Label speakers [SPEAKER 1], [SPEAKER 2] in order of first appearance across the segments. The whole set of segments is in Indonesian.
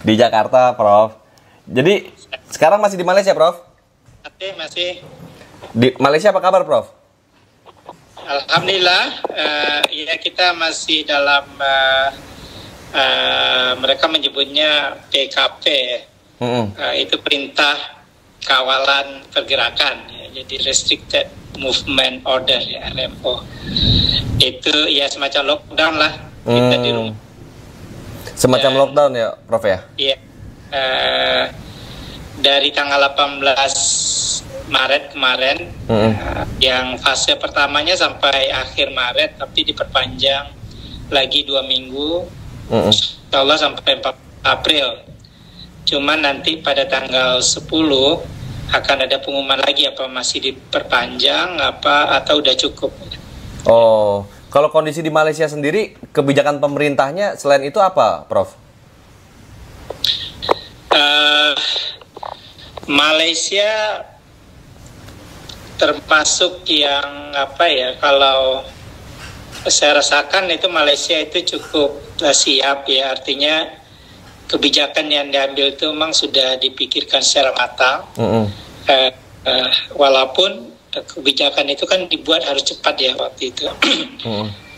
[SPEAKER 1] Di Jakarta, Prof. Jadi sekarang masih di Malaysia, Prof?
[SPEAKER 2] Masih.
[SPEAKER 1] Di Malaysia apa kabar, Prof?
[SPEAKER 2] Alhamdulillah, ya kita masih dalam mereka menyebutnya PKP, itu perintah kawalan pergerakan, ya, jadi Restricted Movement Order, ya, RMO. Itu ya semacam lockdown lah, kita di rumah.
[SPEAKER 1] Semacam lockdown ya, Prof ya?
[SPEAKER 2] Iya. Dari tanggal 18 Maret kemarin, yang fase pertamanya sampai akhir Maret, tapi diperpanjang lagi 2 minggu, insya Allah sampai 4 April. Cuman nanti pada tanggal 10 akan ada pengumuman lagi apa masih diperpanjang apa atau udah cukup.
[SPEAKER 1] Oh, kalau kondisi di Malaysia sendiri, kebijakan pemerintahnya selain itu apa, Prof?
[SPEAKER 2] Malaysia termasuk yang apa ya, kalau saya rasakan itu Malaysia itu cukup siap ya, artinya kebijakan yang diambil itu memang sudah dipikirkan secara matang. Walaupun kebijakan itu kan dibuat harus cepat ya waktu itu.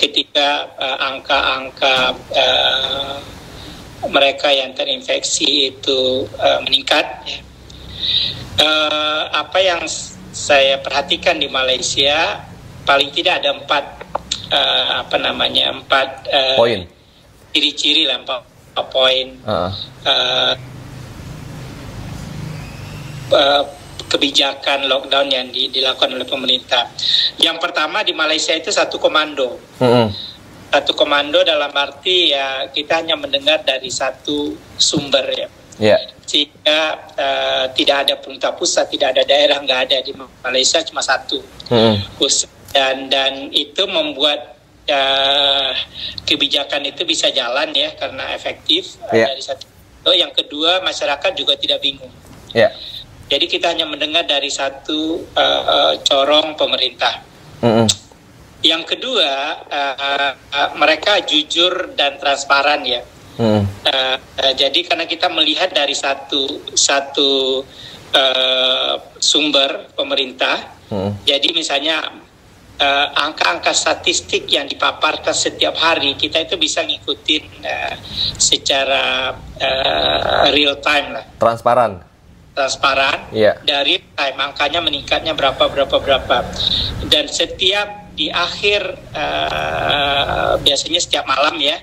[SPEAKER 2] Ketika angka-angka mereka yang terinfeksi itu meningkat ya. Apa yang saya perhatikan di Malaysia, paling tidak ada 4
[SPEAKER 1] poin,
[SPEAKER 2] ciri-ciri lah, 4 poin kebijakan lockdown yang dilakukan oleh pemerintah. Yang pertama, di Malaysia itu satu komando. Satu komando dalam arti ya kita hanya mendengar dari satu sumber ya. Sehingga tidak ada pemerintah pusat, tidak ada daerah, nggak ada di Malaysia, cuma satu pusat. Dan itu membuat kebijakan itu bisa jalan ya karena efektif dari satu. Yang kedua, masyarakat juga tidak bingung. Jadi kita hanya mendengar dari satu corong pemerintah. Yang kedua, mereka jujur dan transparan ya. Jadi karena kita melihat dari satu sumber pemerintah, jadi misalnya angka-angka statistik yang dipaparkan setiap hari kita itu bisa ngikutin secara real time lah. Transparan. Dari time angkanya meningkatnya berapa, dan setiap di akhir biasanya setiap malam ya,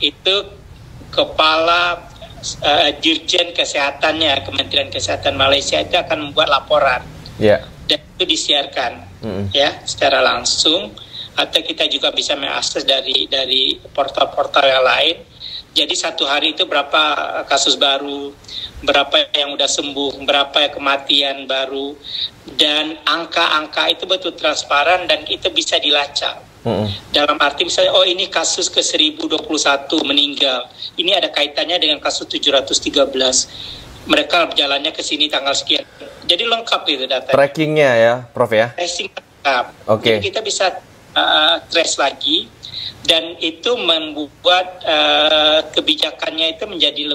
[SPEAKER 2] itu kepala Dirjen Kesehatannya Kementerian Kesehatan Malaysia itu akan membuat laporan dan itu disiarkan ya secara langsung, atau kita juga bisa mengakses dari portal-portal yang lain. Jadi satu hari itu berapa kasus baru, berapa yang udah sembuh, berapa kematian baru, dan angka-angka itu betul transparan dan itu bisa dilacak. Dalam arti misalnya, oh ini kasus ke 1021 meninggal, ini ada kaitannya dengan kasus 713, mereka jalannya ke sini tanggal sekian. Jadi lengkap itu data. Trackingnya ya, Prof ya? Tracing lengkap. Jadi kita bisa trace lagi, dan itu membuat kebijakannya itu menjadi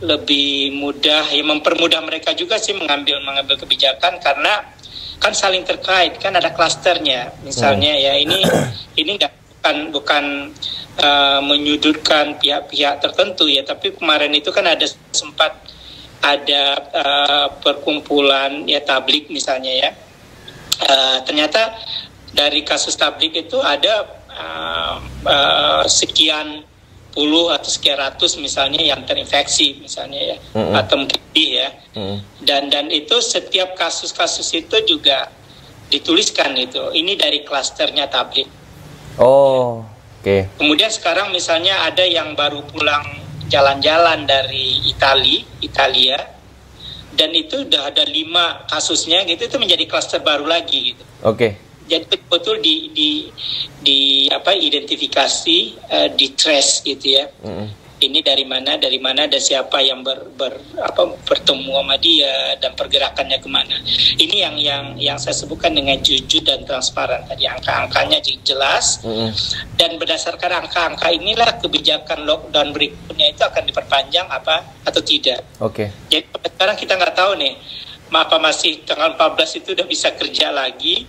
[SPEAKER 2] lebih mudah, ya mempermudah mereka juga sih mengambil kebijakan, karena kan saling terkait, kan ada klasternya. Misalnya ya ini bukan menyudutkan pihak-pihak tertentu ya, tapi kemarin itu kan sempat ada perkumpulan ya tablik misalnya ya. Ternyata dari kasus tablik itu ada sekian puluh atau sekian ratus misalnya yang terinfeksi misalnya ya, atau mungkin ya. Dan itu setiap kasus-kasus itu juga dituliskan itu. Ini dari klasternya tablik. Kemudian sekarang misalnya ada yang baru pulang jalan-jalan dari Italia, dan itu udah ada 5 kasusnya gitu, itu menjadi klaster baru lagi gitu. Jadi betul identifikasi, di trace gitu ya. ini dari mana, dan siapa yang bertemu sama dia dan pergerakannya kemana. Ini yang saya sebutkan dengan jujur dan transparan tadi, angka-angkanya jelas. Dan berdasarkan angka-angka inilah kebijakan lockdown berikutnya itu akan diperpanjang atau tidak. Jadi sekarang kita nggak tahu nih, apa masih tanggal 14 itu udah bisa kerja lagi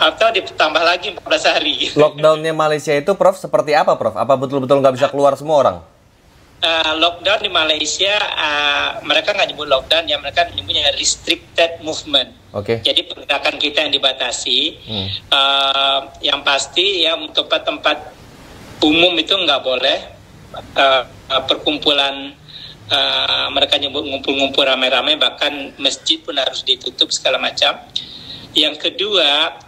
[SPEAKER 2] atau ditambah lagi 14 hari.
[SPEAKER 1] Lockdownnya Malaysia itu, Prof, seperti apa, Prof? Apa betul-betul nggak bisa keluar semua orang?
[SPEAKER 2] Lockdown di Malaysia, mereka nggak nyebut lockdown, ya mereka nyebutnya restricted movement. Jadi pergerakan kita yang dibatasi. Yang pasti ya untuk tempat umum itu nggak boleh, perkumpulan, mereka nyebut ngumpul-ngumpul rame-rame, bahkan masjid pun harus ditutup segala macam. Yang kedua,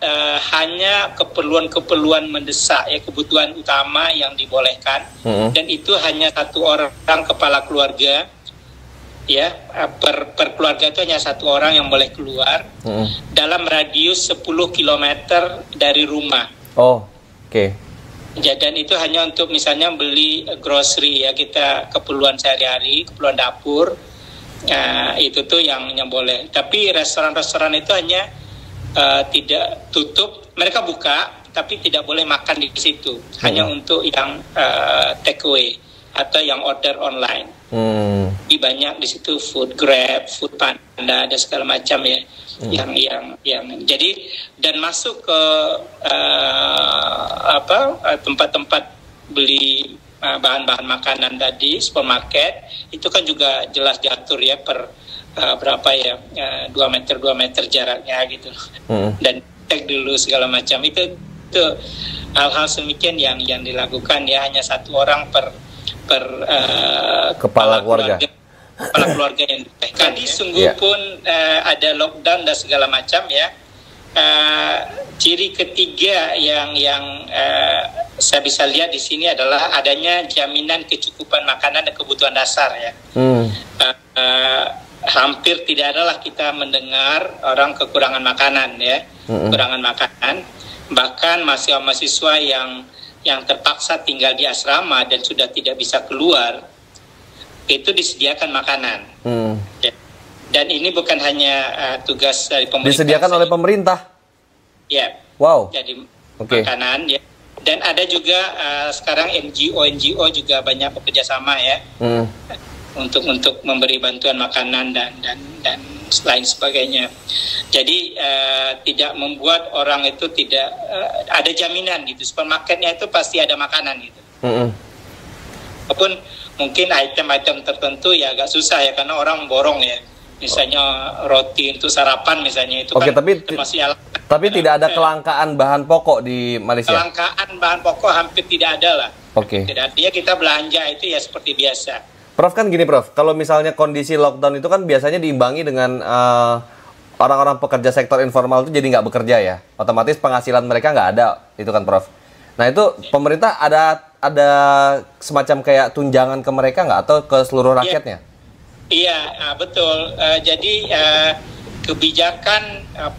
[SPEAKER 2] hanya keperluan-keperluan mendesak, ya kebutuhan utama yang dibolehkan, dan itu hanya 1 orang kepala keluarga, ya per keluarga itu hanya 1 orang yang boleh keluar dalam radius 10 km dari rumah. Dan itu hanya untuk misalnya beli grocery, ya kita keperluan sehari-hari, keperluan dapur, itu tuh yang boleh. Tapi restoran-restoran itu hanya tidak tutup, mereka buka tapi tidak boleh makan di situ, hanya untuk yang take away atau yang order online. Jadi banyak di situ food Grab, food Panda, ada segala macam ya, yang jadi dan masuk ke tempat-tempat beli bahan-bahan makanan tadi, supermarket itu kan juga jelas diatur ya per berapa ya, 2 meter jaraknya gitu, dan cek dulu segala macam. Itu hal-hal semikian yang dilakukan, ya hanya 1 orang per
[SPEAKER 1] kepala keluarga
[SPEAKER 2] yang tadi sungguh pun ada lockdown dan segala macam ya. Ciri ketiga yang saya bisa lihat di sini adalah adanya jaminan kecukupan makanan dan kebutuhan dasar ya. Hampir tidak adalah kita mendengar orang kekurangan makanan ya, kekurangan makanan. Bahkan mahasiswa yang terpaksa tinggal di asrama dan sudah tidak bisa keluar, itu disediakan makanan. Ya. Dan ini bukan hanya tugas dari pemerintah.
[SPEAKER 1] Disediakan oleh pemerintah?
[SPEAKER 2] Ya.
[SPEAKER 1] Wow.
[SPEAKER 2] Jadi makanan ya. Dan ada juga sekarang NGO juga banyak bekerja sama ya. Untuk memberi bantuan makanan dan lain sebagainya. Jadi tidak membuat orang itu tidak ada jaminan gitu. Supermarketnya itu pasti ada makanan gitu. Walaupun mungkin item-item tertentu ya agak susah ya, karena orang borong ya. Misalnya roti untuk sarapan misalnya itu
[SPEAKER 1] tapi tidak ada kelangkaan bahan pokok di Malaysia.
[SPEAKER 2] Kelangkaan bahan pokok hampir tidak ada lah. Tidak, artinya kita belanja itu ya seperti biasa.
[SPEAKER 1] Prof, kan gini Prof, kalau misalnya kondisi lockdown itu kan biasanya diimbangi dengan orang-orang pekerja sektor informal itu jadi nggak bekerja ya, otomatis penghasilan mereka nggak ada, itu kan Prof. Nah itu pemerintah ada semacam kayak tunjangan ke mereka nggak, atau ke seluruh rakyatnya?
[SPEAKER 2] Iya, betul. Jadi kebijakan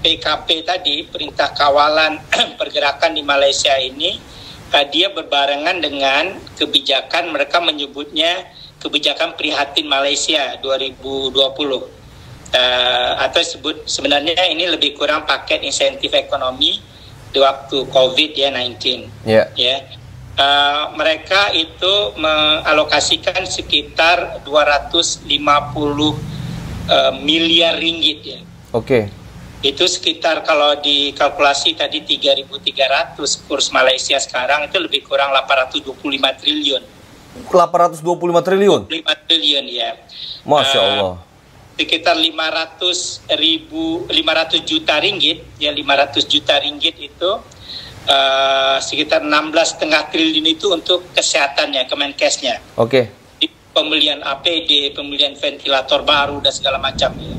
[SPEAKER 2] PKP tadi, Perintah Kawalan Pergerakan di Malaysia ini, dia berbarengan dengan kebijakan, mereka menyebutnya kebijakan prihatin Malaysia 2020, atau sebenarnya ini lebih kurang paket insentif ekonomi di waktu COVID-19. Mereka itu mengalokasikan sekitar 250 miliar ringgit ya. Itu sekitar kalau dikalkulasi tadi 3.300, kurs Malaysia sekarang itu lebih kurang 825 triliun.
[SPEAKER 1] 825 triliun?
[SPEAKER 2] 5 triliun ya.
[SPEAKER 1] Masya Allah.
[SPEAKER 2] Sekitar 500 juta ringgit ya, 500 juta ringgit itu sekitar 16,5 triliun itu untuk kesehatannya, Kemenkesnya. Pembelian APD, pembelian ventilator baru dan segala macam ya.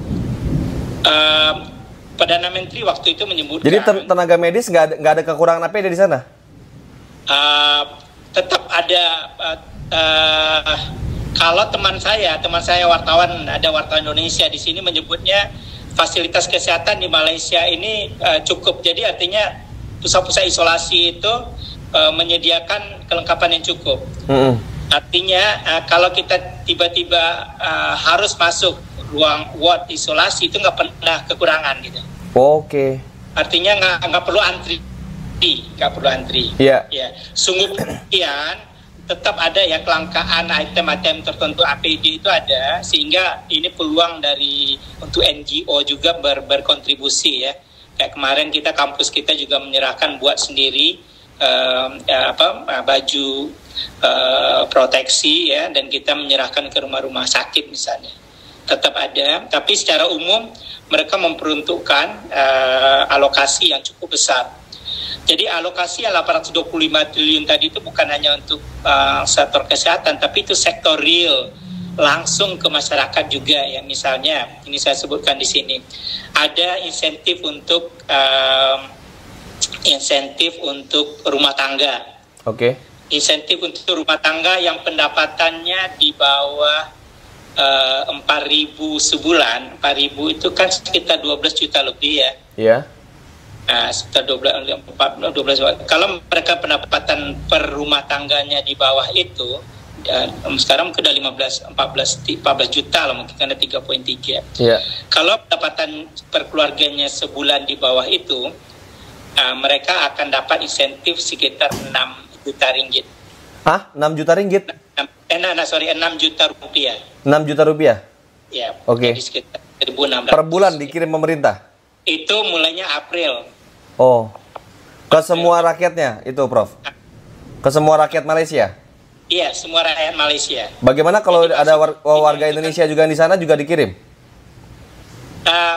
[SPEAKER 2] Perdana Menteri waktu itu menyebutkan.
[SPEAKER 1] Jadi tenaga medis nggak ada kekurangan APD di sana?
[SPEAKER 2] Tetap ada. Kalau teman saya wartawan, ada wartawan Indonesia di sini menyebutnya fasilitas kesehatan di Malaysia ini cukup. Jadi artinya pusat-pusat isolasi itu menyediakan kelengkapan yang cukup. Artinya kalau kita tiba-tiba harus masuk ruang ward isolasi itu nggak pernah kekurangan gitu.
[SPEAKER 1] Oke.
[SPEAKER 2] Artinya nggak perlu antri, nggak perlu antri.
[SPEAKER 1] Iya.
[SPEAKER 2] Ya, sungguh demikian tetap ada ya kelangkaan item-item tertentu APD itu ada, sehingga ini peluang dari untuk NGO juga berkontribusi ya. Kayak kemarin kampus kita juga menyerahkan buat sendiri baju proteksi ya, dan kita menyerahkan ke rumah-rumah sakit misalnya. Tetap ada, tapi secara umum mereka memperuntukkan alokasi yang cukup besar. Jadi alokasi yang 825 triliun tadi itu bukan hanya untuk sektor kesehatan, tapi itu sektor real, langsung ke masyarakat juga ya. Misalnya, ini saya sebutkan di sini, ada insentif untuk rumah tangga.
[SPEAKER 1] Oke.
[SPEAKER 2] Insentif untuk rumah tangga yang pendapatannya di bawah 4.000 sebulan. 4.000 itu kan sekitar 12 juta lebih ya.
[SPEAKER 1] Iya.
[SPEAKER 2] Sekitar 12 juta. Kalau mereka pendapatan per rumah tangganya di bawah itu, sekarang mungkin udah 14 juta lah, mungkin karena 3,3.
[SPEAKER 1] Iya.
[SPEAKER 2] Kalau pendapatan per keluarganya sebulan di bawah itu, mereka akan dapat insentif sekitar 6 juta ringgit.
[SPEAKER 1] Hah? 6 juta ringgit?
[SPEAKER 2] 6 juta rupiah.
[SPEAKER 1] 6 juta rupiah?
[SPEAKER 2] Ya.
[SPEAKER 1] Oke.
[SPEAKER 2] Jadi sekitar 1.600.
[SPEAKER 1] Per bulan dikirim pemerintah?
[SPEAKER 2] Itu mulainya April.
[SPEAKER 1] Oh. Ke semua rakyatnya itu, Prof? Ke semua rakyat Malaysia?
[SPEAKER 2] Iya, semua rakyat Malaysia.
[SPEAKER 1] Bagaimana kalau ada warga Indonesia juga di sana juga dikirim?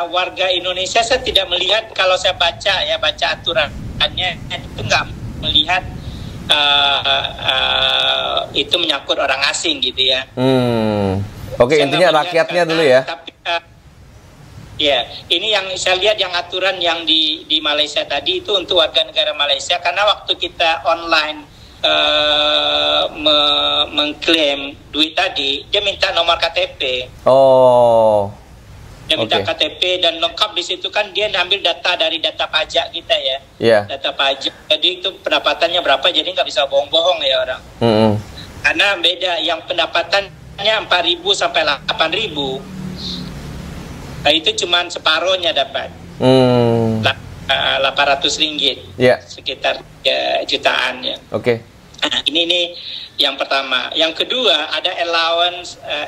[SPEAKER 2] Warga Indonesia saya tidak melihat, kalau saya baca aturannya itu nggak melihat itu menyangkut orang asing gitu ya.
[SPEAKER 1] Oke, intinya rakyatnya dulu ya.
[SPEAKER 2] Tapi, ya, ini yang saya lihat yang aturan yang di Malaysia tadi itu untuk warga negara Malaysia, karena waktu kita online mengklaim duit tadi, dia minta nomor KTP.
[SPEAKER 1] Oh.
[SPEAKER 2] Dia minta KTP dan lengkap di situ kan, dia ambil data dari data pajak kita ya.
[SPEAKER 1] Iya.
[SPEAKER 2] Data pajak. Jadi itu pendapatannya berapa, jadi nggak bisa bohong-bohong ya orang. Karena beda, yang pendapatannya 4.000 sampai 8.000. Nah, itu cuma separohnya dapat. 800 ringgit.
[SPEAKER 1] Iya.
[SPEAKER 2] Sekitar 3 jutaan ya.
[SPEAKER 1] Oke.
[SPEAKER 2] Nah, ini yang pertama. Yang kedua, ada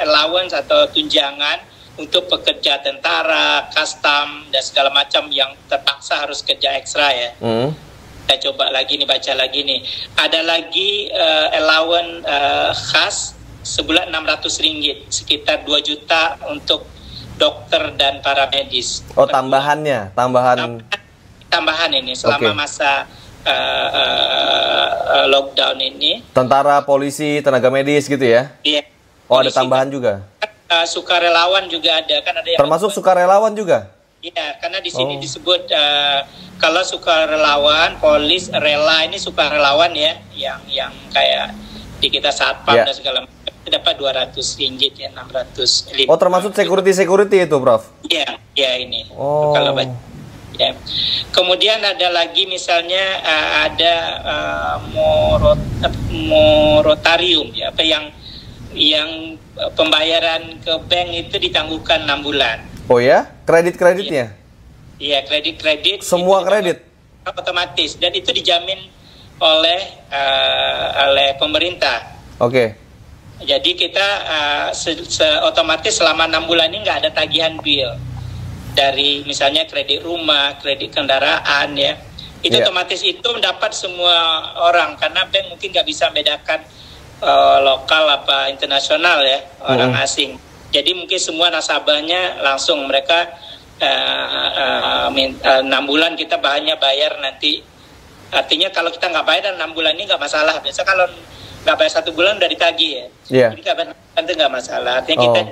[SPEAKER 2] allowance atau tunjangan untuk pekerja tentara, custom, dan segala macam yang terpaksa harus kerja ekstra ya. Kita coba lagi nih, baca lagi nih. Ada lagi allowance khas sebulan 600 ringgit, sekitar 2 juta untuk dokter dan para medis.
[SPEAKER 1] Oh, tambahannya,
[SPEAKER 2] tambahan ini selama masa lockdown ini.
[SPEAKER 1] Tentara, polisi, tenaga medis gitu ya?
[SPEAKER 2] Iya.
[SPEAKER 1] Oh, ada tambahan juga.
[SPEAKER 2] Sukarelawan juga ada, kan ada yang
[SPEAKER 1] termasuk sukarelawan juga?
[SPEAKER 2] Iya, karena di sini disebut kalau sukarelawan, polis, rela, ini sukarelawan ya, yang kayak di kita satpam dan segala macam, dapat 200 ringgit ya, 600.
[SPEAKER 1] Oh, termasuk security itu, Prof?
[SPEAKER 2] Iya, ini.
[SPEAKER 1] Oh.
[SPEAKER 2] Kalau ya. Kemudian ada lagi misalnya ada moratorium ya, apa yang pembayaran ke bank itu ditangguhkan 6 bulan.
[SPEAKER 1] Oh ya? Kreditnya?
[SPEAKER 2] Iya, kredit.
[SPEAKER 1] Semua kredit?
[SPEAKER 2] Otomatis. Dan itu dijamin oleh pemerintah.
[SPEAKER 1] Oke.
[SPEAKER 2] Jadi kita otomatis selama 6 bulan ini nggak ada tagihan bill. Dari misalnya kredit rumah, kredit kendaraan ya. Itu otomatis itu mendapat semua orang. Karena bank mungkin nggak bisa membedakan lokal apa internasional ya, orang asing. Jadi mungkin semua nasabahnya langsung mereka 6 bulan kita bahannya bayar nanti. Artinya kalau kita nggak bayar dan 6 bulan ini nggak masalah. Biasa kalau nggak bayar 1 bulan udah ditagih ya. Jadi nggak bayar itu nggak masalah. Artinya kita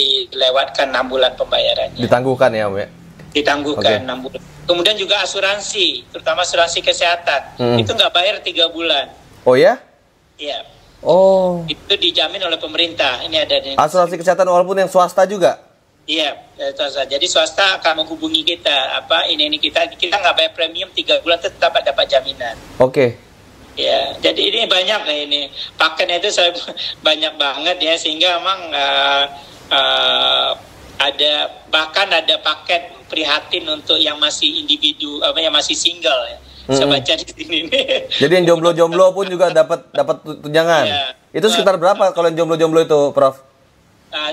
[SPEAKER 2] dilewatkan 6 bulan pembayarannya.
[SPEAKER 1] Ditangguhkan ya, Om ya?
[SPEAKER 2] Ditangguhkan 6 bulan. Kemudian juga asuransi, terutama asuransi kesehatan. Itu nggak bayar 3 bulan.
[SPEAKER 1] Oh ya?
[SPEAKER 2] Iya.
[SPEAKER 1] Oh.
[SPEAKER 2] Itu dijamin oleh pemerintah. Ini ada di
[SPEAKER 1] asuransi kesehatan walaupun yang swasta juga?
[SPEAKER 2] Iya, swasta. Jadi swasta akan menghubungi kita. Kita nggak bayar premium 3 bulan tetap dapat jaminan.
[SPEAKER 1] Oke.
[SPEAKER 2] Ya, jadi ini banyak nih ini paketnya itu saya banyak banget ya, sehingga memang ada paket prihatin untuk yang masih individu yang masih single ya. Saya baca di sini nih.
[SPEAKER 1] Jadi yang jomblo-jomblo pun juga dapat tunjangan. Ya. Itu sekitar berapa kalau yang jomblo-jomblo itu, Prof?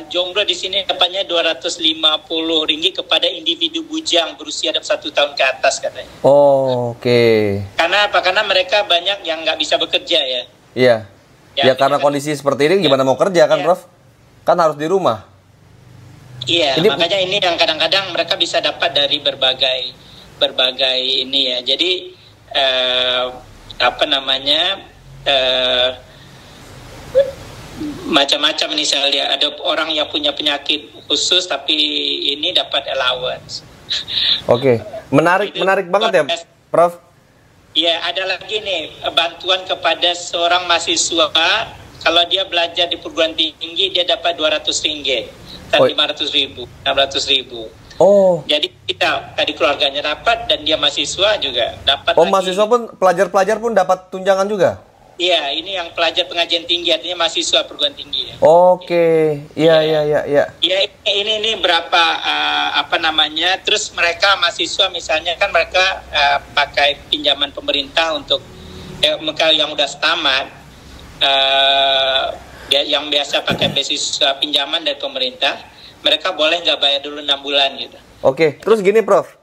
[SPEAKER 2] Jomblo di sini dapatnya Rp250 kepada individu bujang berusia 1 tahun ke atas katanya.
[SPEAKER 1] Oh, oke. Okay.
[SPEAKER 2] Karena apa? Karena mereka banyak yang nggak bisa bekerja ya.
[SPEAKER 1] Iya. Ya karena kondisi seperti ini gimana mau kerja kan, Prof? Kan harus di rumah.
[SPEAKER 2] Iya, makanya ini yang kadang-kadang mereka bisa dapat dari berbagai ini ya. Jadi macam-macam nih saya lihat. Ada orang yang punya penyakit khusus tapi ini dapat allowance.
[SPEAKER 1] Oke, menarik banget ya, Prof.
[SPEAKER 2] Iya, ada lagi nih bantuan kepada seorang mahasiswa kalau dia belajar di perguruan tinggi dia dapat Rp200 dan Rp500.000, Rp600.000. Oh. Jadi kita tadi keluarganya dapat dan dia mahasiswa juga dapat.
[SPEAKER 1] Oh, mahasiswa pun pelajar pun dapat tunjangan juga.
[SPEAKER 2] Iya, ini yang pelajar pengajian tinggi, artinya mahasiswa perguruan tinggi. Ya.
[SPEAKER 1] Oke, iya.
[SPEAKER 2] Ya, ini berapa Terus mereka mahasiswa misalnya kan mereka pakai pinjaman pemerintah untuk mereka yang udah tamat, yang biasa pakai beasiswa pinjaman dari pemerintah, mereka boleh nggak bayar dulu 6 bulan gitu.
[SPEAKER 1] Oke, terus gini Prof.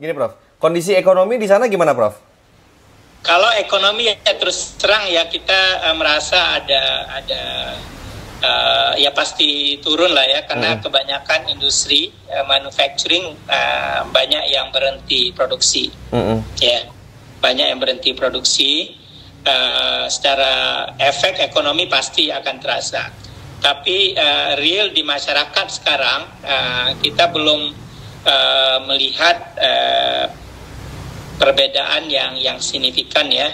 [SPEAKER 1] Kondisi ekonomi di sana gimana, Prof?
[SPEAKER 2] Kalau ekonomi ya terus terang ya kita merasa ada ya pasti turun lah ya, karena kebanyakan industri manufacturing banyak yang berhenti produksi. Ya, banyak yang berhenti produksi. Secara efek ekonomi pasti akan terasa. Tapi real di masyarakat sekarang kita belum melihat perbedaan yang signifikan ya,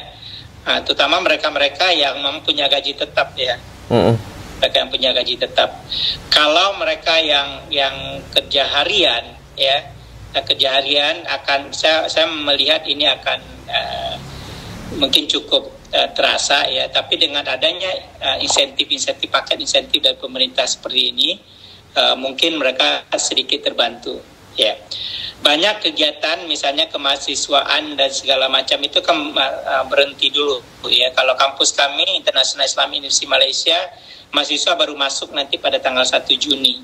[SPEAKER 2] terutama mereka yang mempunyai gaji tetap ya, mereka yang punya gaji tetap. Kalau mereka yang kerja harian ya, kerja harian akan saya melihat ini akan mungkin cukup terasa ya, tapi dengan adanya paket insentif dari pemerintah seperti ini, mungkin mereka sedikit terbantu ya. Banyak kegiatan misalnya kemahasiswaan dan segala macam itu berhenti dulu ya. Kalau kampus kami International Islamic University Malaysia, mahasiswa baru masuk nanti pada tanggal 1 Juni.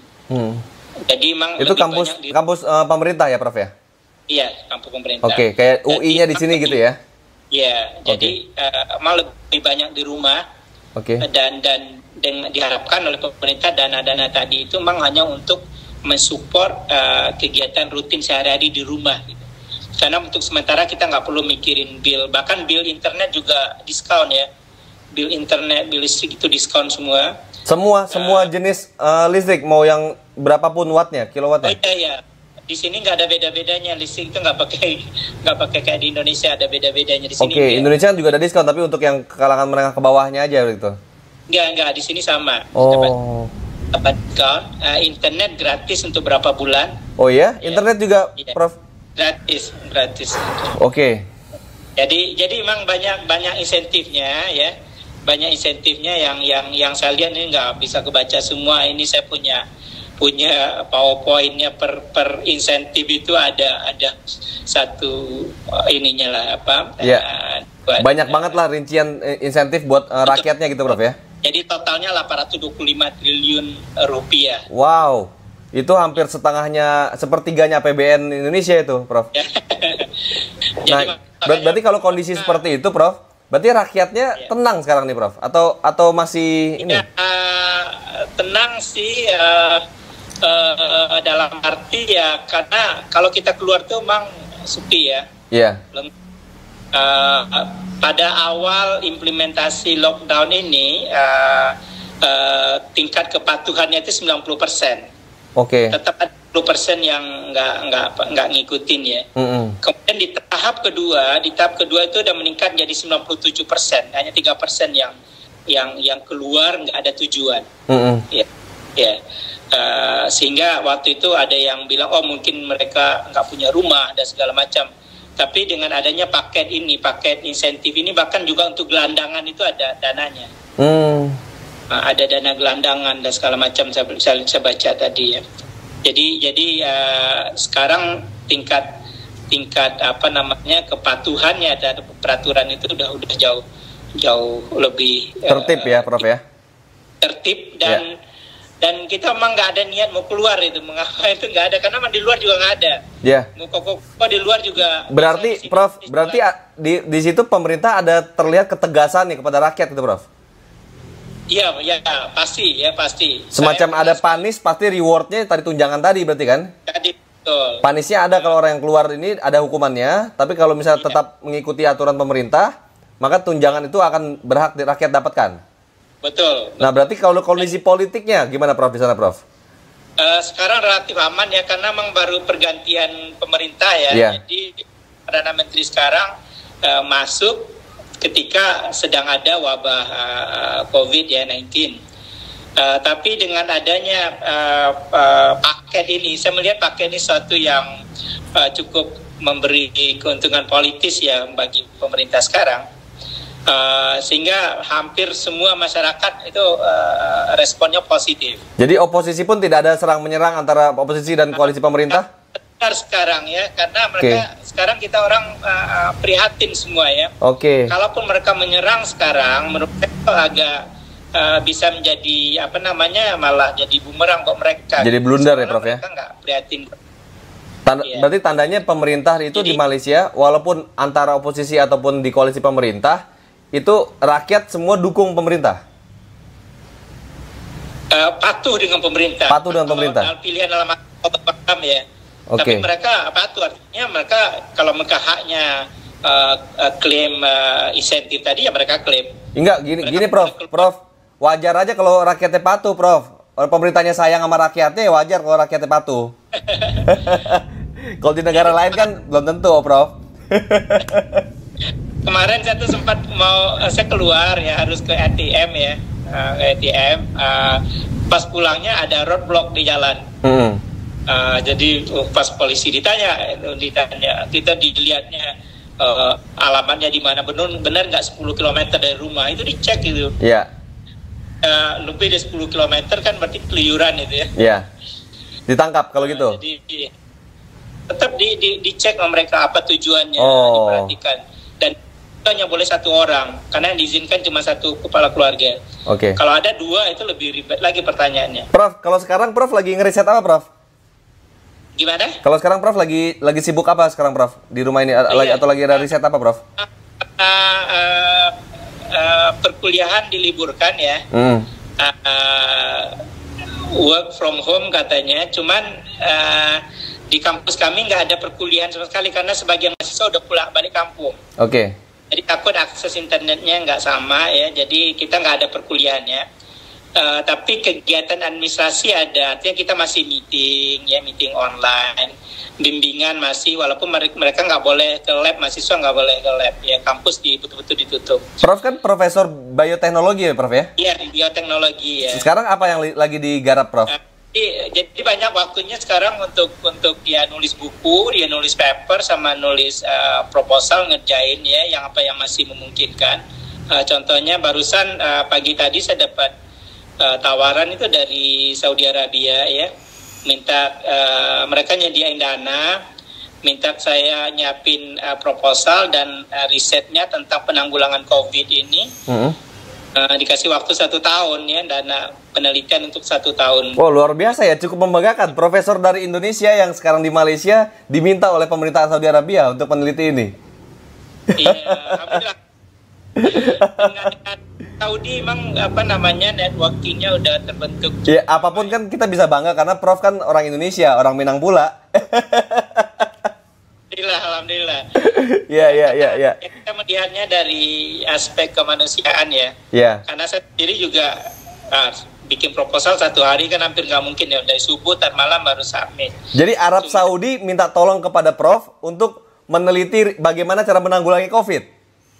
[SPEAKER 2] Jadi memang
[SPEAKER 1] itu kampus pemerintah ya, Prof ya?
[SPEAKER 2] Iya, kampus pemerintah.
[SPEAKER 1] Oke, kayak UI-nya di sini gitu ya?
[SPEAKER 2] Iya, jadi memang lebih banyak di rumah. Dan diharapkan oleh pemerintah dana-dana tadi itu memang hanya untuk mensupport kegiatan rutin sehari-hari di rumah gitu. Karena untuk sementara kita nggak perlu mikirin bill, bahkan bill internet juga diskon ya, bill internet, bill listrik itu diskon semua
[SPEAKER 1] jenis listrik, mau yang berapapun wattnya, kilowattnya.
[SPEAKER 2] Iya, di sini nggak ada beda-bedanya, listrik itu nggak pakai kayak di Indonesia ada beda-bedanya di sini.
[SPEAKER 1] Oke, Indonesia juga ada diskon, tapi untuk yang kalangan menengah ke bawahnya aja gitu.
[SPEAKER 2] Enggak, di sini sama. Dapat diskon, internet gratis untuk berapa bulan.
[SPEAKER 1] Oh ya, internet juga, Prof?
[SPEAKER 2] Gratis.
[SPEAKER 1] Oke.
[SPEAKER 2] Jadi memang banyak insentifnya ya, banyak insentifnya yang saya lihat ini nggak bisa kebaca semua. Ini saya punya PowerPoint-nya per insentif itu ada satu ininya lah
[SPEAKER 1] banyak banget lah rincian insentif buat rakyatnya gitu, Prof ya.
[SPEAKER 2] Jadi totalnya 825 triliun rupiah.
[SPEAKER 1] Wow, itu hampir sepertiganya APBN Indonesia itu, Prof. Nah, berarti kalau kondisi seperti itu, Prof, berarti rakyatnya tenang sekarang nih, Prof? Atau masih ini?
[SPEAKER 2] Tenang sih, dalam arti ya, karena kalau kita keluar tuh memang sepi ya. Iya. Pada awal implementasi lockdown ini tingkat kepatuhannya itu 90%.
[SPEAKER 1] Oke.
[SPEAKER 2] Tetap ada 10% yang nggak ngikutin ya. Kemudian di tahap kedua itu udah meningkat jadi 97%. Hanya 3% yang keluar nggak ada tujuan. Ya. Sehingga waktu itu ada yang bilang mungkin mereka nggak punya rumah dan segala macam. Tapi dengan adanya paket insentif ini, bahkan juga untuk gelandangan itu ada dananya. Ada dana gelandangan dan segala macam, saya baca tadi ya. Jadi sekarang tingkat kepatuhannya terhadap peraturan itu udah jauh lebih
[SPEAKER 1] tertib ya, Prof ya.
[SPEAKER 2] Tertib dan kita memang nggak ada niat mau keluar itu, mengapa itu nggak ada, karena di luar juga nggak ada. Mau kok di luar juga.
[SPEAKER 1] Berarti Prof, di situ pemerintah ada terlihat ketegasan nih kepada rakyat itu, Prof.
[SPEAKER 2] Iya, pasti.
[SPEAKER 1] Semacam ada panis, pasti rewardnya tadi tunjangan tadi berarti kan?
[SPEAKER 2] Tadi betul.
[SPEAKER 1] Panisnya ada kalau orang yang keluar ini ada hukumannya, tapi kalau misalnya tetap mengikuti aturan pemerintah, maka tunjangan itu akan berhak rakyat dapatkan.
[SPEAKER 2] Betul.
[SPEAKER 1] Nah, berarti kalau kondisi politiknya gimana, Prof, di sana, Prof?
[SPEAKER 2] Sekarang relatif aman ya, karena memang baru pergantian pemerintah ya. Jadi Perdana Menteri sekarang masuk ketika sedang ada wabah COVID-19. Tapi dengan adanya paket ini, saya melihat paket ini suatu yang cukup memberi keuntungan politis ya bagi pemerintah sekarang. Sehingga hampir semua masyarakat itu responnya positif.
[SPEAKER 1] Jadi oposisi pun tidak ada serang menyerang antara oposisi dan koalisi pemerintah?
[SPEAKER 2] Benar sekarang ya, karena mereka sekarang kita orang prihatin semua ya. Kalaupun mereka menyerang sekarang, menurut saya agak bisa menjadi malah jadi bumerang buat mereka.
[SPEAKER 1] Jadi blunder ya, Prof ya?
[SPEAKER 2] Mereka nggak prihatin.
[SPEAKER 1] Berarti tandanya pemerintah itu di Malaysia, walaupun antara oposisi ataupun di koalisi pemerintah, itu rakyat semua dukung pemerintah?
[SPEAKER 2] Patuh dengan pemerintah.
[SPEAKER 1] Patuh dengan pemerintah.
[SPEAKER 2] Pilihan dalam program ya. Tapi mereka patuh, artinya mereka kalau mereka haknya klaim insentif tadi ya mereka klaim.
[SPEAKER 1] Enggak, gini Prof. Wajar aja kalau rakyatnya patuh, Prof. Kalau pemerintahnya sayang sama rakyatnya, wajar kalau rakyatnya patuh. Kalau di negara lain kan belum tentu, Prof.
[SPEAKER 2] Kemarin saya tuh sempat saya keluar ya, harus ke ATM ya, pas pulangnya ada roadblock di jalan. Jadi pas polisi ditanya kita dilihatnya alamatnya di mana, benar nggak 10 km dari rumah, itu dicek gitu. Lebih dari 10 km kan berarti keluyuran itu ya. Ditangkap kalau gitu. Jadi tetap dicek sama mereka apa tujuannya, diperhatikan. Dan hanya boleh satu orang, karena yang diizinkan cuma satu kepala keluarga. Kalau ada dua itu lebih ribet lagi pertanyaannya.
[SPEAKER 1] Prof, kalau sekarang Prof lagi ngeriset apa, Prof?
[SPEAKER 2] Gimana?
[SPEAKER 1] Kalau sekarang Prof lagi sibuk apa sekarang, Prof? Di rumah ini atau lagi ada riset apa, Prof?
[SPEAKER 2] Perkuliahan diliburkan ya. Work from home katanya, cuman di kampus kami nggak ada perkuliahan sama sekali karena sebagian mahasiswa udah pulang balik kampung. Jadi takut akses internetnya nggak sama ya, jadi kita nggak ada perkuliahannya. Tapi kegiatan administrasi ada, artinya kita masih meeting online, bimbingan masih, walaupun mereka nggak boleh ke lab, mahasiswa nggak boleh ke lab ya, kampus betul-betul ditutup.
[SPEAKER 1] Prof kan profesor bioteknologi ya, Prof ya?
[SPEAKER 2] Iya, bioteknologi ya.
[SPEAKER 1] Sekarang apa yang lagi digarap, Prof?
[SPEAKER 2] Jadi banyak waktunya sekarang untuk dia nulis buku, dia nulis paper, sama nulis proposal, ngerjain ya yang masih memungkinkan. Contohnya barusan pagi tadi saya dapat tawaran itu dari Saudi Arabia ya, minta mereka nyediain dana, minta saya nyiapin proposal dan risetnya tentang penanggulangan COVID ini. Dikasih waktu 1 tahun ya, dana penelitian untuk 1 tahun.
[SPEAKER 1] Luar biasa ya, cukup membanggakan. Profesor dari Indonesia yang sekarang di Malaysia diminta oleh pemerintah Saudi Arabia untuk meneliti ini.
[SPEAKER 2] Iya, alhamdulillah. Dengan Saudi emang networkingnya udah terbentuk.
[SPEAKER 1] Ya, apapun kan kita bisa bangga karena Prof kan orang Indonesia, orang Minang pula.
[SPEAKER 2] Alhamdulillah.
[SPEAKER 1] Iya.
[SPEAKER 2] Kita melihatnya dari aspek kemanusiaan ya. Karena saya sendiri juga bikin proposal 1 hari kan hampir nggak mungkin ya, dari subuh dan malam baru submit.
[SPEAKER 1] Jadi Arab Saudi minta tolong kepada Prof untuk meneliti bagaimana cara menanggulangi COVID.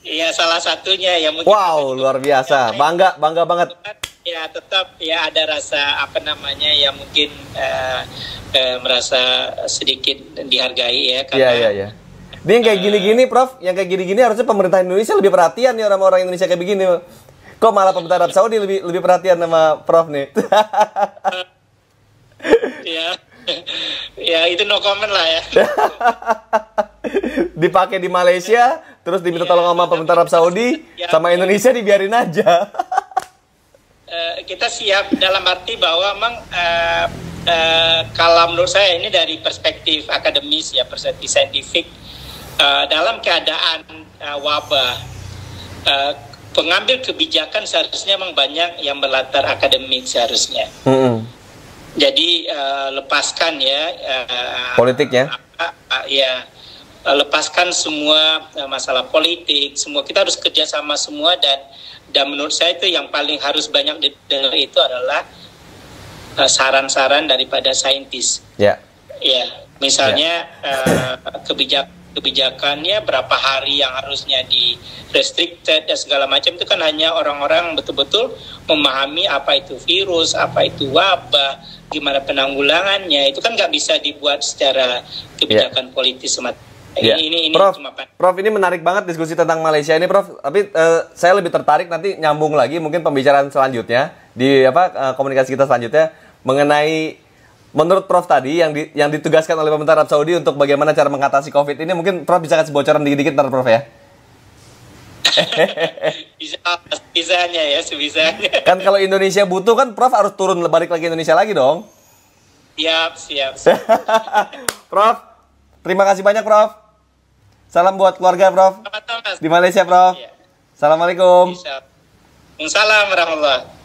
[SPEAKER 2] Iya, salah satunya ya. Mungkin
[SPEAKER 1] luar biasa, bangga banget.
[SPEAKER 2] Ya tetap ya ada rasa ya mungkin merasa sedikit dihargai ya, karena
[SPEAKER 1] Ini yang kayak gini-gini, Prof. Yang kayak gini-gini harusnya pemerintah Indonesia lebih perhatian nih orang-orang Indonesia kayak begini. Kok malah pemerintah Arab Saudi lebih perhatian sama Prof nih?
[SPEAKER 2] Ya, ya itu no comment lah ya.
[SPEAKER 1] Dipakai di Malaysia, terus diminta tolong sama pemerintah Arab Saudi, sama Indonesia dibiarin aja.
[SPEAKER 2] Kita siap dalam arti bahwa memang kalau menurut saya ini dari perspektif akademis ya, perspektif saintifik, dalam keadaan wabah, pengambil kebijakan seharusnya memang banyak yang berlatar akademik seharusnya. Jadi lepaskan ya
[SPEAKER 1] politiknya.
[SPEAKER 2] Ya, lepaskan semua masalah politik, semua kita harus kerjasama semua, dan menurut saya itu yang paling harus banyak didengar itu adalah saran-saran daripada saintis. Ya, misalnya kebijakannya berapa hari yang harusnya di restricted dan segala macam itu kan hanya orang-orang betul-betul memahami apa itu virus, apa itu wabah, gimana penanggulangannya, itu kan nggak bisa dibuat secara kebijakan politis semata. Ini
[SPEAKER 1] Prof, ini menarik banget diskusi tentang Malaysia ini, Prof. Tapi saya lebih tertarik nanti nyambung lagi mungkin pembicaraan selanjutnya di komunikasi kita selanjutnya mengenai menurut Prof tadi yang ditugaskan oleh pemerintah Arab Saudi untuk bagaimana cara mengatasi COVID ini. Mungkin Prof bisa kasih bocoran dikit-dikit ntar, Prof ya.
[SPEAKER 2] Bisanya ya, sebisanya.
[SPEAKER 1] Kan kalau Indonesia butuh kan Prof harus turun balik lagi Indonesia lagi dong.
[SPEAKER 2] Siap.
[SPEAKER 1] Prof, terima kasih banyak, Prof. Salam buat keluarga, Prof. Di Malaysia, Prof. Assalamualaikum.
[SPEAKER 2] Waalaikumsalam warahmatullahi wabarakatuh.